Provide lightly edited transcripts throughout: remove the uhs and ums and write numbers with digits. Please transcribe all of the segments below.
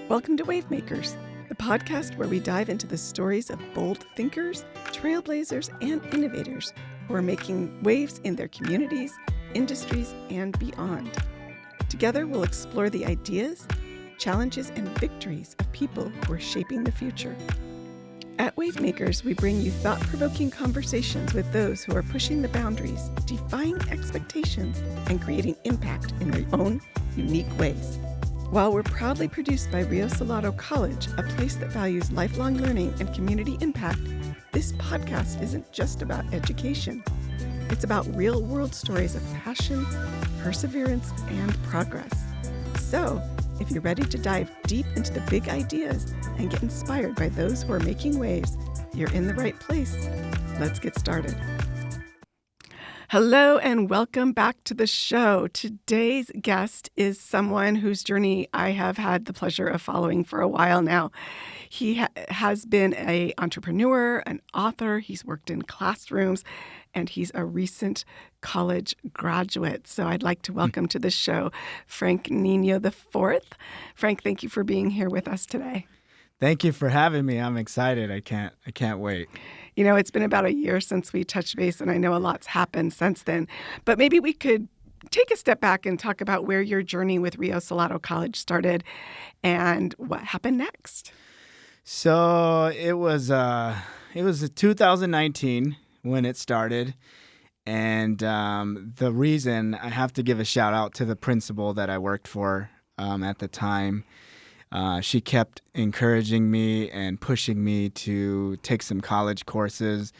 Welcome to Wavemakers, the podcast where we dive into the stories of bold thinkers, trailblazers, and innovators who are making waves in their communities, industries, and beyond. Together, we'll explore the ideas, challenges, and victories of people who are shaping the future. At Wavemakers, we bring you thought-provoking conversations with those who are pushing the boundaries, defying expectations, and creating impact in their own unique ways. While we're proudly produced by Rio Salado College, a place that values lifelong learning and community impact, this podcast isn't just about education. It's about real-world stories of passion, perseverance, and progress. So, if you're ready to dive deep into the big ideas and get inspired by those who are making waves, you're in the right place. Let's get started. Hello and welcome back to the show. Today's guest is someone whose journey I have had the pleasure of following for a while now. He has been an entrepreneur, an author, he's worked in classrooms, and he's a recent college graduate. So I'd like to welcome to the show Frank Nino IV. Frank, thank you for being here with us today. Thank you for having me. I'm excited. I can't wait. You know, it's been about a year since we touched base, and I know a lot's happened since then. But maybe we could take a step back and talk about where your journey with Rio Salado College started and what happened next. So it was 2019 when it started, and the reason I have to give a shout out to the principal that I worked for at the time. She kept encouraging me and pushing me to take some college courses.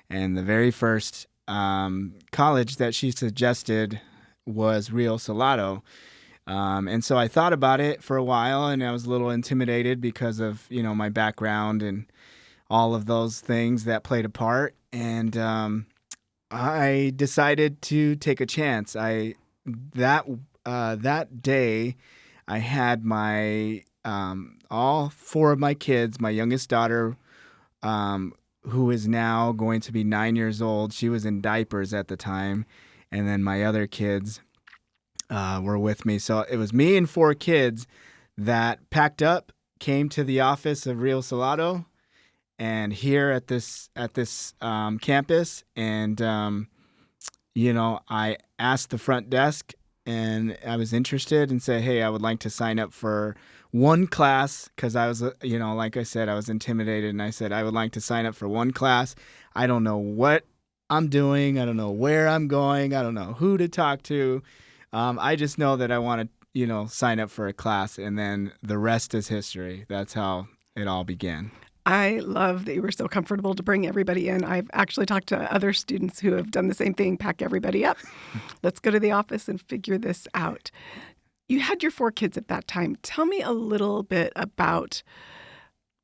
And the very first college that she suggested was Rio Salado. And so I thought about it for a while, and I was a little intimidated because of, my background and all of those things that played a part. And I decided to take a chance. That day, I had my all four of my kids, my youngest daughter, who is now going to be 9 years old. She was in diapers at the time. And then my other kids were with me. So it was me and four kids that packed up, came to the office of Rio Salado and here at this campus. And, I asked the front desk, and I was interested and said, hey, I would like to sign up for one class because I was, like I said, I was intimidated. And I said, I would like to sign up for one class. I don't know what I'm doing. I don't know where I'm going. I don't know who to talk to. I just know that I want to, sign up for a class. And then the rest is history. That's how it all began. I love that you were so comfortable to bring everybody in. I've actually talked to other students who have done the same thing, pack everybody up. Let's go to the office and figure this out. You had your four kids at that time. Tell me a little bit about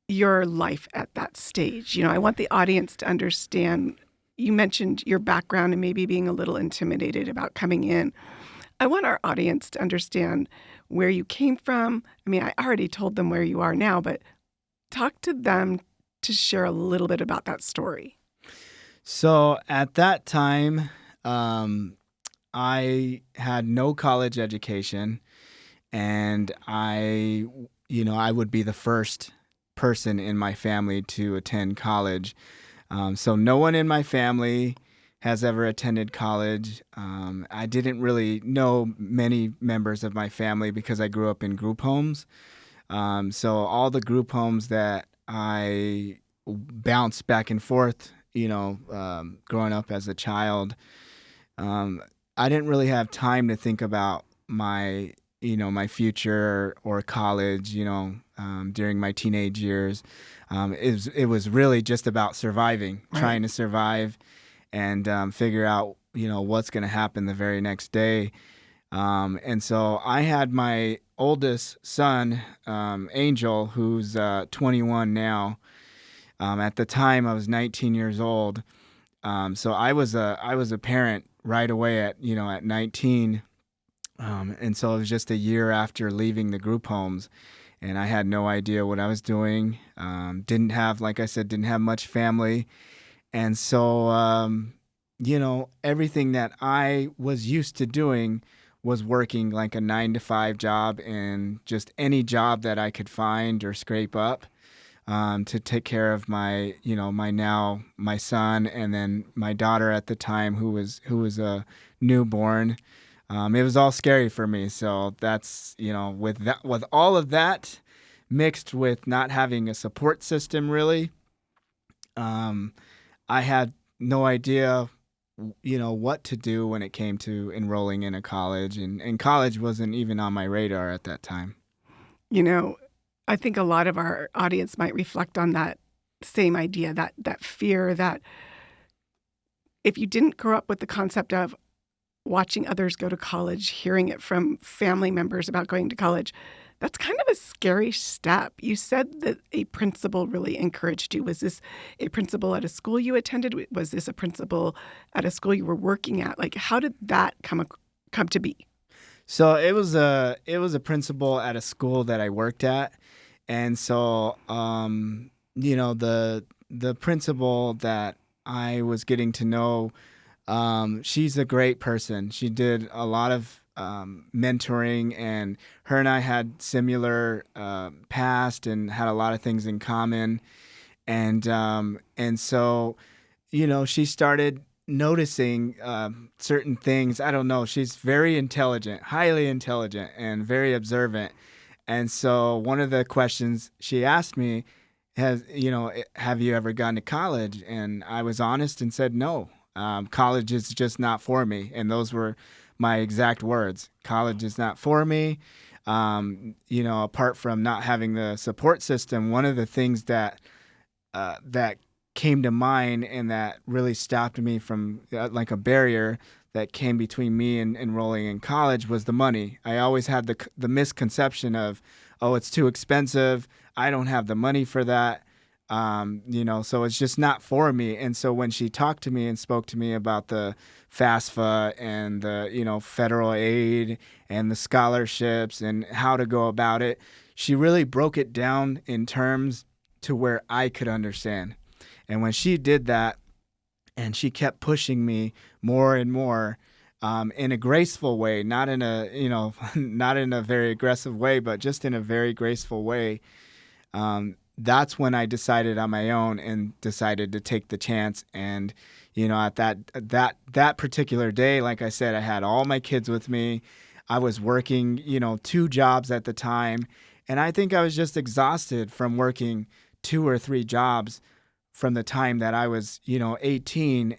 your life at that stage. I want the audience to understand. You mentioned your background and maybe being a little intimidated about coming in. I want our audience to understand where you came from. I mean, I already told them where you are now, but talk to them to share a little bit about that story. So at that time, I had no college education, and I would be the first person in my family to attend college. So no one in my family has ever attended college. I didn't really know many members of my family because I grew up in group homes. So all the group homes that I bounced back and forth, growing up as a child, I didn't really have time to think about my future or college, during my teenage years. It was really just about surviving, right. Trying to survive and figure out, what's going to happen the very next day. And so I had my oldest son, Angel, who's 21 now. At the time, I was 19 years old. So I was a parent right away at 19. And so it was just a year after leaving the group homes, and I had no idea what I was doing. Didn't have much family. And so, everything that I was used to doing was working like a 9 to 5 job and just any job that I could find or scrape up to take care of my son and then my daughter at the time who was a newborn. It was all scary for me. So that's, with all of that mixed with not having a support system really, I had no idea, what to do when it came to enrolling in a college, and college wasn't even on my radar at that time. You know, I think a lot of our audience might reflect on that same idea, that fear that if you didn't grow up with the concept of watching others go to college, hearing it from family members about going to college, that's kind of a scary step. You said that a principal really encouraged you. Was this a principal at a school you attended? Was this a principal at a school you were working at? Like, how did that come to be? So it was a principal at a school that I worked at, and so the principal that I was getting to know, she's a great person. She did a lot of mentoring, and her and I had similar past and had a lot of things in common, and so she started noticing certain things. I don't know. She's very intelligent, highly intelligent, and very observant. And so one of the questions she asked me have you ever gone to college? And I was honest and said no. College is just not for me. And those were my exact words. College is not for me. Apart from not having the support system, one of the things that came to mind and that really stopped me from like a barrier that came between me and enrolling in college was the money. I always had the misconception of, oh, it's too expensive. I don't have the money for that. So it's just not for me. And so when she talked to me and spoke to me about the FAFSA and the, federal aid and the scholarships and how to go about it, she really broke it down in terms to where I could understand. And when she did that, and she kept pushing me more and more, in a graceful way, not in a not in a very aggressive way, but just in a very graceful way. That's when I decided on my own and decided to take the chance. And at that particular day, like I said, I had all my kids with me. I was working 2 jobs at the time, and I think I was just exhausted from working 2 or 3 jobs from the time that I was, 18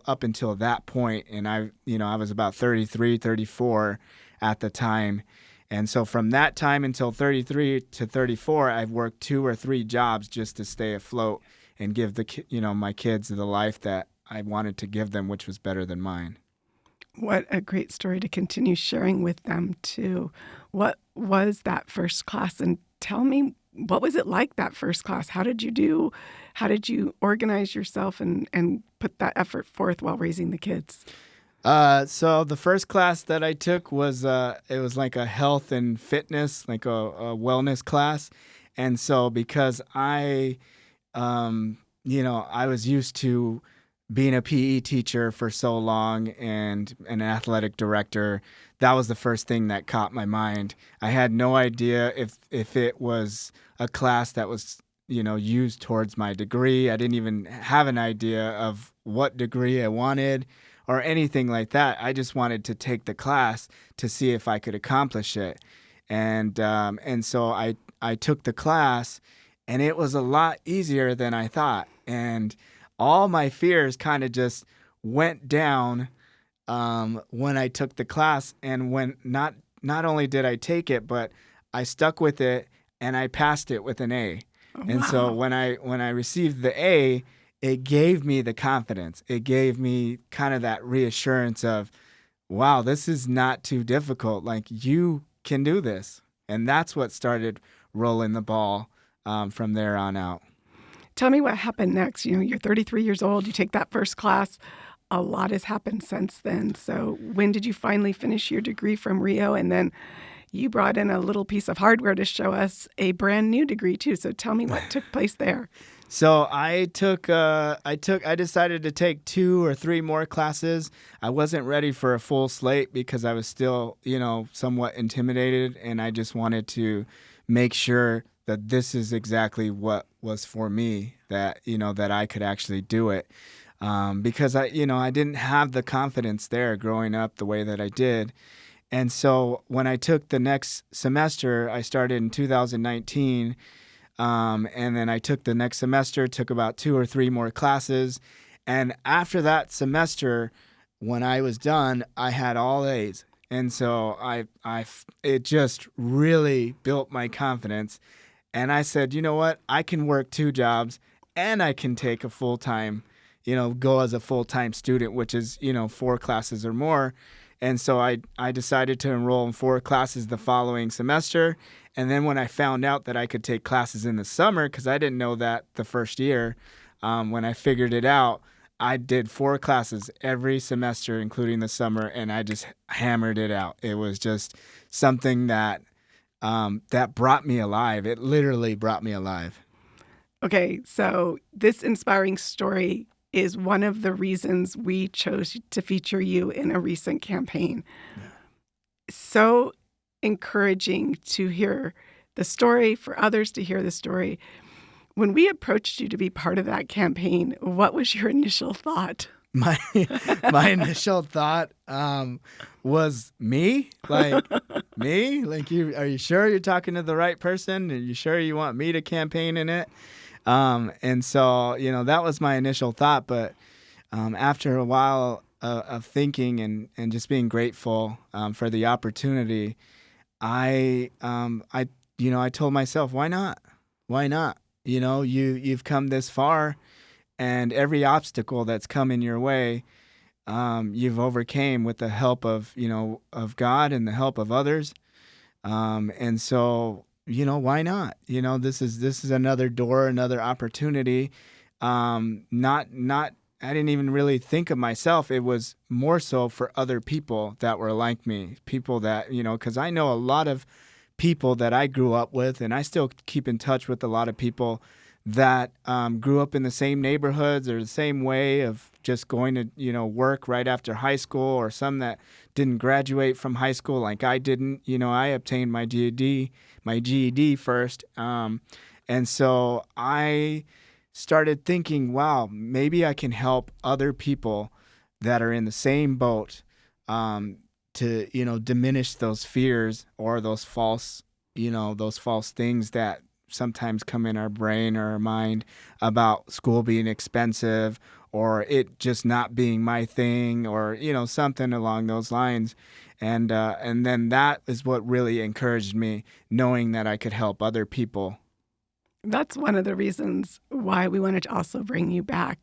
up until that point. And I was about 33, 34 at the time. And so from that time until 33 to 34, I've worked 2 or 3 jobs just to stay afloat and give my kids the life that I wanted to give them, which was better than mine. What a great story to continue sharing with them too. What was that first class? And tell me, what was it like, that first class? How did you do? How did you organize yourself and put that effort forth while raising the kids? So the first class that I took was it was like a health and fitness, like a wellness class. And so because I was used to being a PE teacher for so long and an athletic director, that was the first thing that caught my mind. I had no idea if it was a class that was, used towards my degree. I didn't even have an idea of what degree I wanted or anything like that. I just wanted to take the class to see if I could accomplish it. And so I took the class, and it was a lot easier than I thought. And all my fears kind of just went down when I took the class. And when not only did I take it, but I stuck with it and I passed it with an A. Oh, And wow. so when I received the A, it gave me the confidence. It gave me kind of that reassurance of, wow, this is not too difficult. Like, you can do this. And that's what started rolling the ball from there on out. Tell me what happened next. You're 33 years old. You take that first class. A lot has happened since then. So when did you finally finish your degree from Rio? And then you brought in a little piece of hardware to show us a brand new degree too. So tell me what took place there. So I decided to take 2 or 3 more classes. I wasn't ready for a full slate because I was still, somewhat intimidated, and I just wanted to make sure that this is exactly what was for me, that I could actually do it. Because I didn't have the confidence there growing up the way that I did. And so when I took the next semester, I started in 2019. And then I took the next semester, took about 2 or 3 more classes. And after that semester, when I was done, I had all A's. And so it just really built my confidence. And I said, you know what? I can work 2 jobs and I can take a full time, go as a full time student, which is, 4 classes or more. And so I decided to enroll in 4 classes the following semester. And then when I found out that I could take classes in the summer, because I didn't know that the first year, when I figured it out, I did 4 classes every semester, including the summer, and I just hammered it out. It was just something that brought me alive. It literally brought me alive. Okay, so this inspiring story is one of the reasons we chose to feature you in a recent campaign. So encouraging to hear the story, for others to hear the story. When we approached you to be part of that campaign, what was your initial thought? My initial thought was me, like me, like you. Are you sure you're talking to the right person? Are you sure you want me to campaign in it? And so that was my initial thought. But after a while of thinking and just being grateful for the opportunity, I told myself, why not? Why not? You've come this far, and every obstacle that's come in your way, you've overcame with the help of God and the help of others. And so, why not? This is another door, another opportunity. Not I didn't even really think of myself. It was more so for other people that were like me, people that, because I know a lot of people that I grew up with, and I still keep in touch with a lot of people that grew up in the same neighborhoods or the same way of just going to, work right after high school, or some that didn't graduate from high school like I didn't. I obtained my GED first. And so I started thinking, wow, maybe I can help other people that are in the same boat to diminish those fears or those false things that sometimes come in our brain or our mind about school being expensive or it just not being my thing, or something along those lines. And then that is what really encouraged me, knowing that I could help other people. That's one of the reasons why we wanted to also bring you back.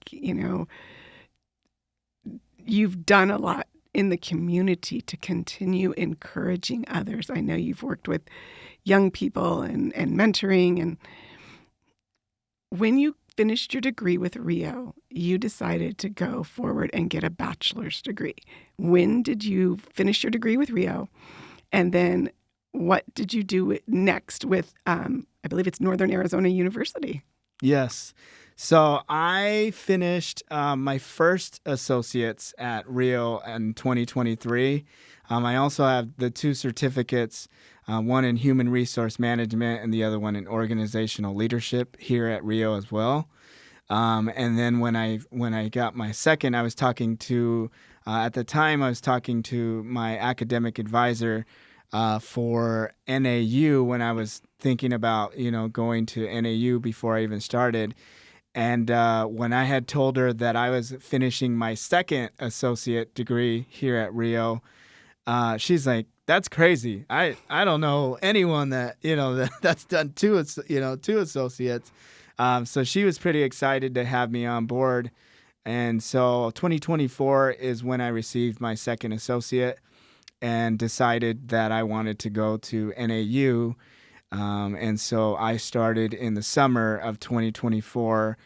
You've done a lot in the community to continue encouraging others. I know you've worked with young people and mentoring. And when you finished your degree with Rio, you decided to go forward and get a bachelor's degree. When did you finish your degree with Rio? And then what did you do next with, I believe it's Northern Arizona University? Yes. So I finished my first associates at Rio in 2023. I also have the 2 certificates, one in human resource management and the other one in organizational leadership here at Rio as well. And then when I got my second, I was talking to at the time I was talking to my academic advisor for NAU when I was thinking about going to NAU before I even started. And when I had told her that I was finishing my second associate degree here at Rio, she's like, "That's crazy. I don't know anyone that that's done 2 associates." So she was pretty excited to have me on board. And so 2024 is when I received my second associate and decided that I wanted to go to NAU. And so I started in the summer of 2024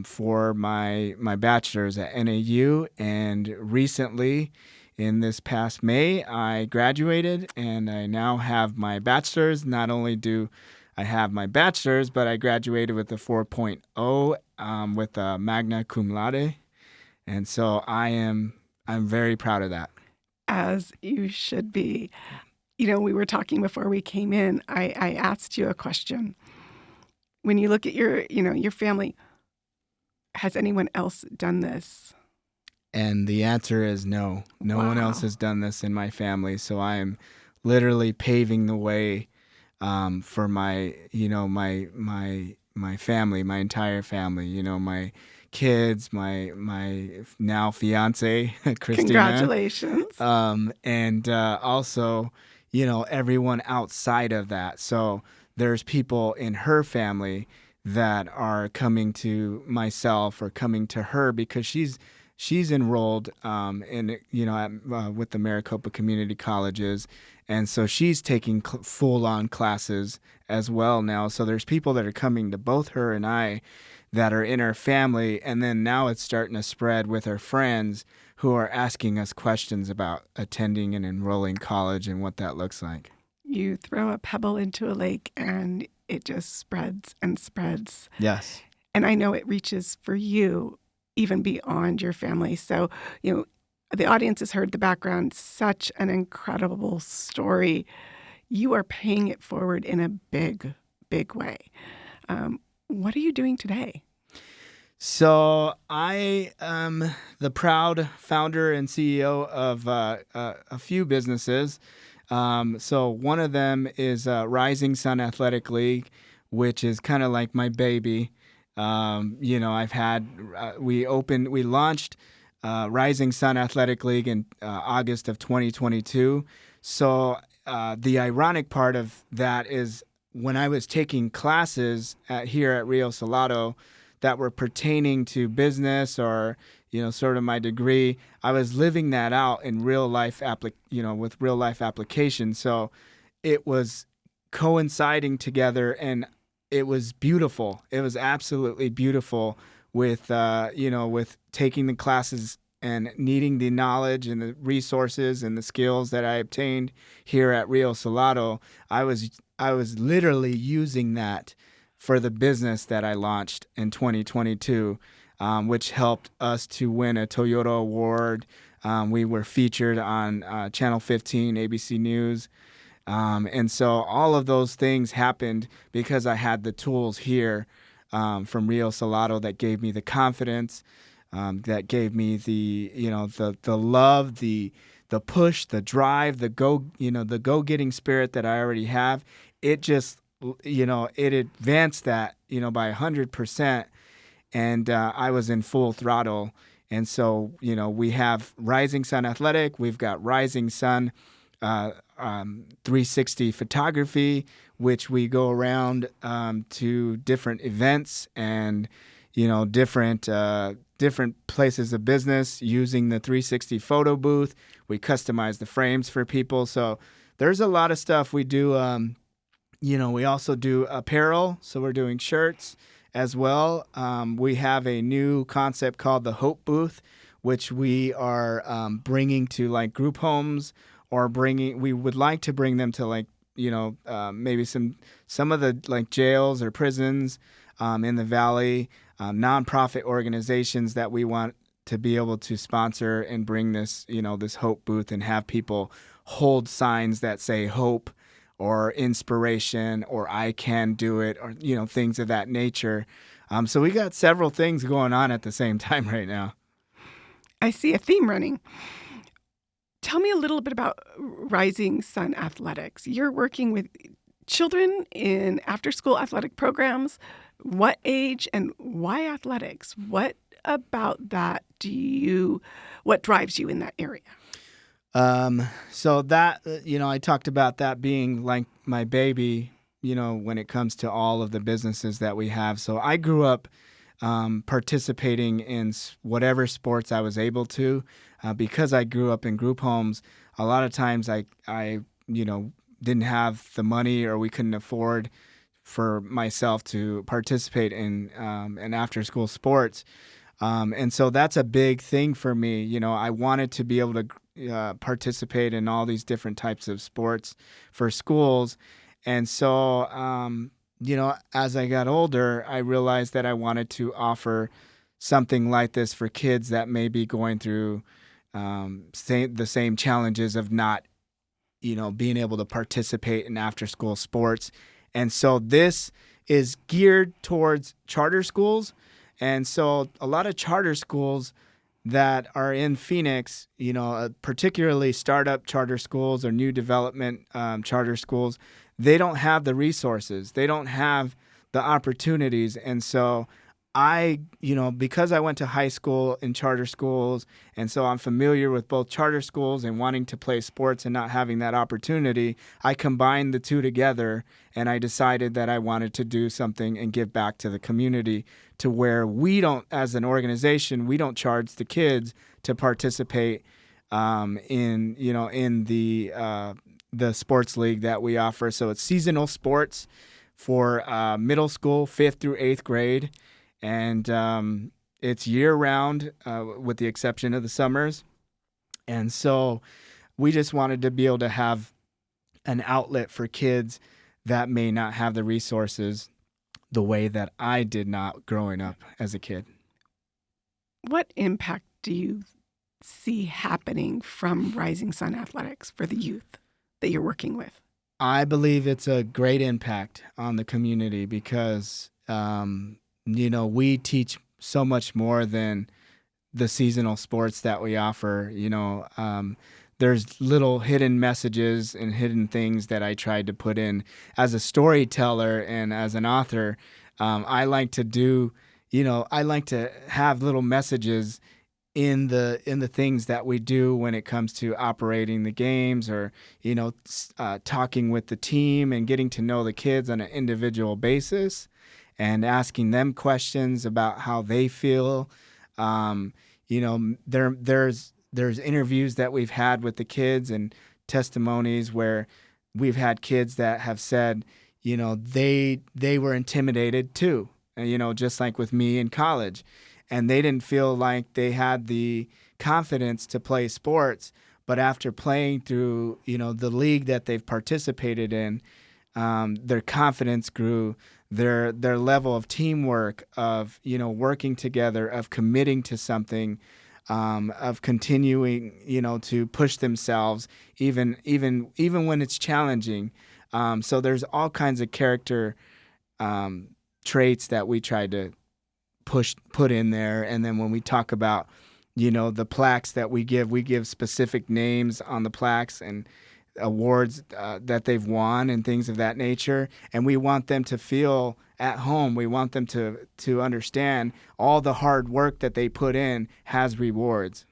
for my bachelor's at NAU. And recently, in this past May, I graduated and I now have my bachelor's. Not only do I have my bachelor's, but I graduated with a 4.0 with a magna cum laude. And so I'm very proud of that. As you should be. You know, we were talking before we came in. I asked you a question. When you look at your family, has anyone else done this? And the answer is no. No one else has done this in my family. So I am literally paving the way for my family, my entire family. My kids, my now fiance, Christina. Congratulations. And also, everyone outside of that. So there's people in her family that are coming to myself or coming to her because she's enrolled with the Maricopa Community Colleges, and so she's taking full-on classes as well now. So there's people that are coming to both her and I that are in our family, and then now it's starting to spread with our friends who are asking us questions about attending and enrolling college and what that looks like. You throw a pebble into a lake and it just spreads and spreads. Yes. And I know it reaches for you even beyond your family. So, the audience has heard the background, such an incredible story. You are paying it forward in a big, big way. What are you doing today? So I am the proud founder and CEO of a few businesses. So one of them is Rising Sun Athletic League, which is kind of like my baby. We launched Rising Sun Athletic League in August of 2022. So the ironic part of that is when I was taking classes here at Rio Salado that were pertaining to business or, sort of my degree, I was living that out in real life, with real life application. So it was coinciding together, and it was beautiful. It was absolutely beautiful with taking the classes and needing the knowledge and the resources and the skills that I obtained here at Rio Salado. I was literally using that for the business that I launched in 2022, which helped us to win a Toyota award. We were featured on Channel 15, ABC News. And so all of those things happened because I had the tools here from Rio Salado that gave me the confidence, that gave me the love, the push, the drive, the go-getting spirit that I already have. It just, it advanced that, by 100%. And I was in full throttle. And so, we have Rising Sun Athletic. We've got Rising Sun 360 photography, which we go around to different events and different places of business using the 360 photo booth. We customize the frames for people. So there's a lot of stuff we do. We also do apparel. So we're doing shirts as well. We have a new concept called the Hope Booth, which we are bringing to like group homes, or we would like to bring them to maybe some of the like jails or prisons in the Valley, nonprofit organizations that we want to be able to sponsor and bring this Hope Booth and have people hold signs that say hope or inspiration or I can do it, or things of that nature. So we got several things going on at the same time right now. I see a theme running. Tell me a little bit about Rising Sun Athletics. You're working with children in after-school athletic programs. What age and why athletics? What about that what drives you in that area? So that, I talked about that being like my baby, when it comes to all of the businesses that we have. So I grew up participating in whatever sports I was able to, because I grew up in group homes. A lot of times I didn't have the money, or we couldn't afford for myself to participate in after school sports. And so that's a big thing for me. I wanted to be able to participate in all these different types of sports for schools. And so as I got older, I realized that I wanted to offer something like this for kids that may be going through the same challenges of not, being able to participate in after school sports. And so this is geared towards charter schools. And so a lot of charter schools that are in Phoenix, particularly startup charter schools or new development charter schools, they don't have the resources. They don't have the opportunities. And so because I went to high school in charter schools, and so I'm familiar with both charter schools and wanting to play sports and not having that opportunity, I combined the two together, and I decided that I wanted to do something and give back to the community, to where we don't, as an organization, we don't charge the kids to participate in the sports league that we offer. So it's seasonal sports for middle school, 5th through 8th grade. And it's year-round with the exception of the summers. And so we just wanted to be able to have an outlet for kids that may not have the resources the way that I did not growing up as a kid. What impact do you see happening from Rising Sun Athletics for the youth that you're working with? I believe it's a great impact on the community because we teach so much more than the seasonal sports that we offer. There's little hidden messages and hidden things that I tried to put in as a storyteller and as an author. I like to have little messages in the things that we do when it comes to operating the games, or talking with the team and getting to know the kids on an individual basis, and asking them questions about how they feel. There's interviews that we've had with the kids and testimonies where we've had kids that have said, they were intimidated too, just like with me in college. And they didn't feel like they had the confidence to play sports. But after playing through, the league that they've participated in, their confidence grew, their level of teamwork, of working together, of committing to something, of continuing to push themselves even when it's challenging. So there's all kinds of character traits that we try to put in there. And then when we talk about the plaques that we give specific names on the plaques and awards that they've won and things of that nature. And we want them to feel at home. We want them to understand all the hard work that they put in has rewards.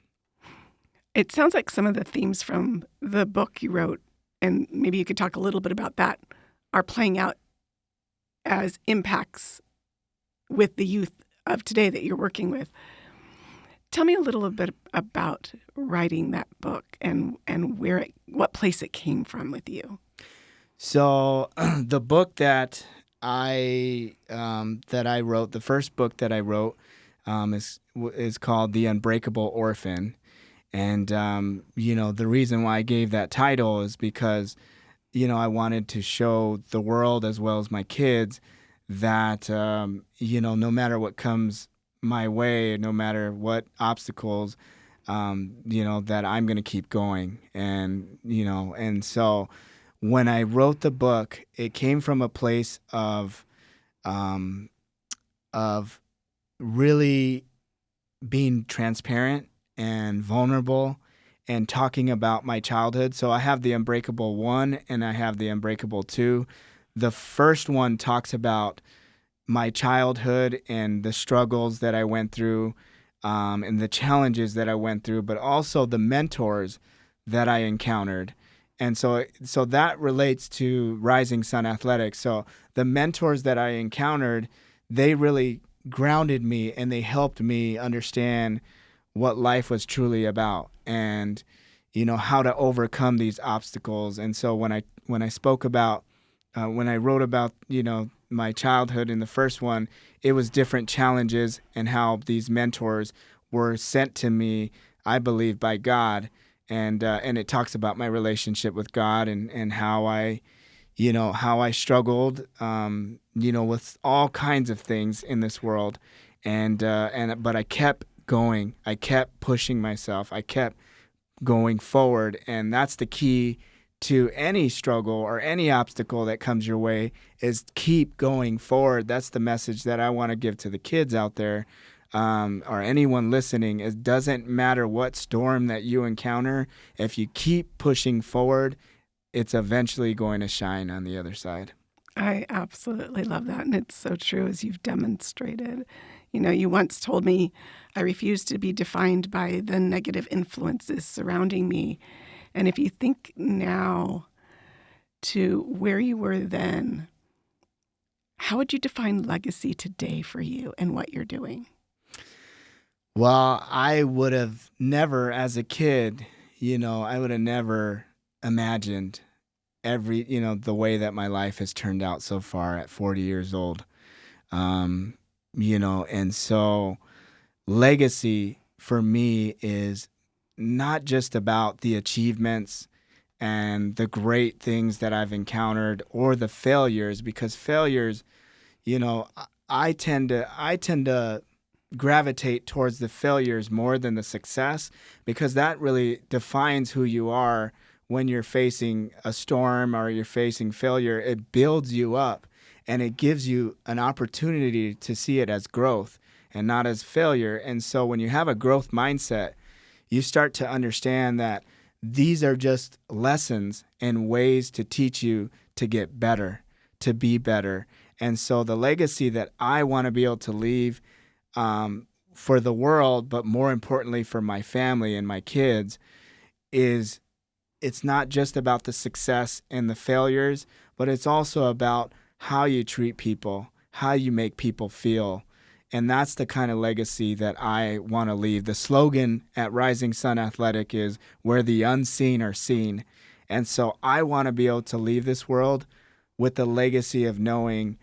It sounds like some of the themes from the book you wrote, and maybe you could talk a little bit about that, are playing out as impacts with the youth of today that you're working with. Tell me a little bit about writing that book and what place it came from with you. So the book that I wrote, the first book that I wrote, is called The Unbreakable Orphan. And the reason why I gave that title is because I wanted to show the world as well as my kids that no matter what comes my way, no matter what obstacles, that I'm going to keep going. And so when I wrote the book, it came from a place of really being transparent and vulnerable and talking about my childhood. So I have the Unbreakable 1 and I have the Unbreakable 2. The first one talks about my childhood and the struggles that I went through, and the challenges that I went through, but also the mentors that I encountered. And so that relates to Rising Sun Athletics. So the mentors that I encountered, they really grounded me and they helped me understand what life was truly about and, how to overcome these obstacles. And so when I spoke about, when I wrote about, my childhood in the first one, it was different challenges and how these mentors were sent to me, I believe, by God. And it talks about my relationship with God and how I, how I struggled, with all kinds of things in this world. But I kept going. I kept pushing myself. I kept going forward. And that's the key to any struggle or any obstacle that comes your way, is keep going forward. That's the message that I want to give to the kids out there, or anyone listening. It doesn't matter what storm that you encounter. If you keep pushing forward, it's eventually going to shine on the other side. I absolutely love that. And it's so true, as you've demonstrated. You once told me, I refuse to be defined by the negative influences surrounding me. And if you think now to where you were then, how would you define legacy today for you and what you're doing? Well, I would have never, as a kid, I would have never imagined the way that my life has turned out so far at 40 years old. And so legacy for me is not just about the achievements and the great things that I've encountered, or the failures, because failures, I tend to gravitate towards the failures more than the success, because that really defines who you are. When you're facing a storm or you're facing failure, it builds you up, and it gives you an opportunity to see it as growth and not as failure. And so when you have a growth mindset, you start to understand that these are just lessons and ways to teach you to get better, to be better. And so the legacy that I want to be able to leave, for the world, but more importantly for my family and my kids, is it's not just about the success and the failures, but it's also about how you treat people, how you make people feel. And that's the kind of legacy that I want to leave. The slogan at Rising Sun Athletic is, where the unseen are seen. And so I want to be able to leave this world with the legacy of knowing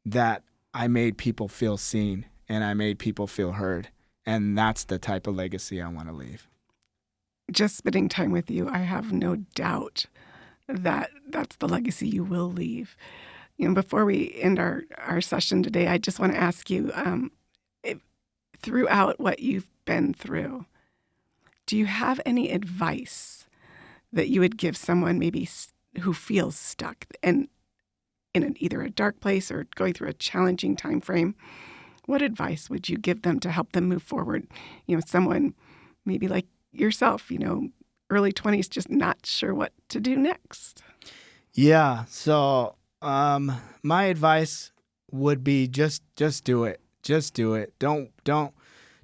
that I made people feel seen and I made people feel heard. And that's the type of legacy I want to leave. Just spending time with you, I have no doubt that that's the legacy you will leave. Before we end our session today, I just want to ask you, throughout what you've been through, do you have any advice that you would give someone maybe who feels stuck and in either a dark place or going through a challenging time frame? What advice would you give them to help them move forward? Someone maybe like yourself, early 20s, just not sure what to do next. Yeah. So my advice would be just do it. Just do it. Don't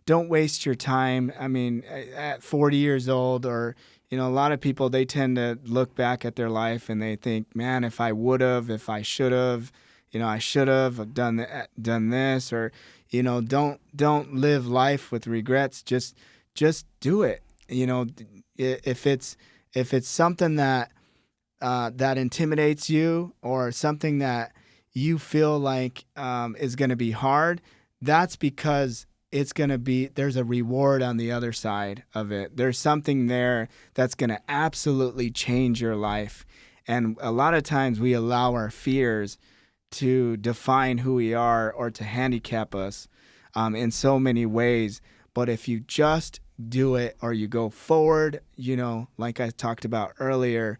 waste your time. I mean, at 40 years old, or a lot of people, they tend to look back at their life and they think, man, if I would have, if I should have, I should have done this, or don't live life with regrets. Just do it. If it's something that intimidates you, or something that you feel like is going to be hard, that's because there's a reward on the other side of it. There's something there that's going to absolutely change your life. And a lot of times we allow our fears to define who we are, or to handicap us in so many ways. But if you just do it, or you go forward, like I talked about earlier,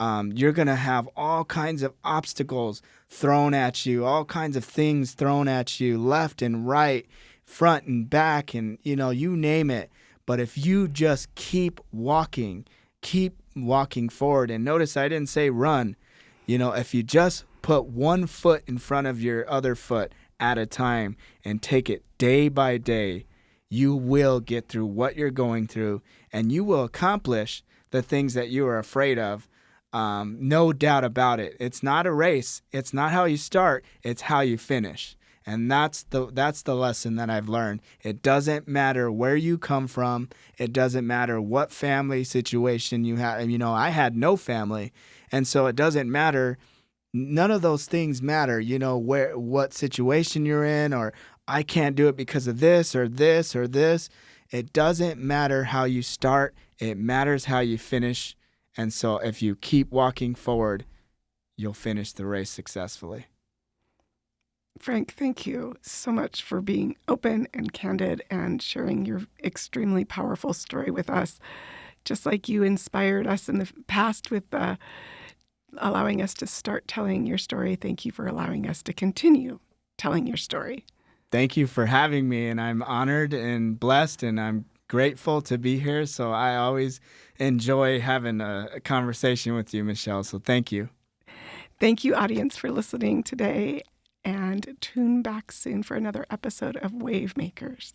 you're going to have all kinds of obstacles thrown at you, all kinds of things thrown at you, left and right, front and back, and, you name it. But if you just keep walking forward, and notice I didn't say run, if you just put one foot in front of your other foot at a time and take it day by day, you will get through what you're going through, and you will accomplish the things that you are afraid of. No doubt about it. It's not a race. It's not how you start. It's how you finish. And that's the lesson that I've learned. It doesn't matter where you come from. It doesn't matter what family situation you have. I had no family, and so it doesn't matter. None of those things matter. What situation you're in, or I can't do it because of this or this or this. It doesn't matter how you start. It matters how you finish. And so if you keep walking forward, you'll finish the race successfully. Frank, thank you so much for being open and candid and sharing your extremely powerful story with us. Just like you inspired us in the past with allowing us to start telling your story, thank you for allowing us to continue telling your story. Thank you for having me, and I'm honored and blessed, and I'm grateful to be here. So I always enjoy having a conversation with you, Michelle. So thank you. Thank you, audience, for listening today, and tune back soon for another episode of Wave Makers.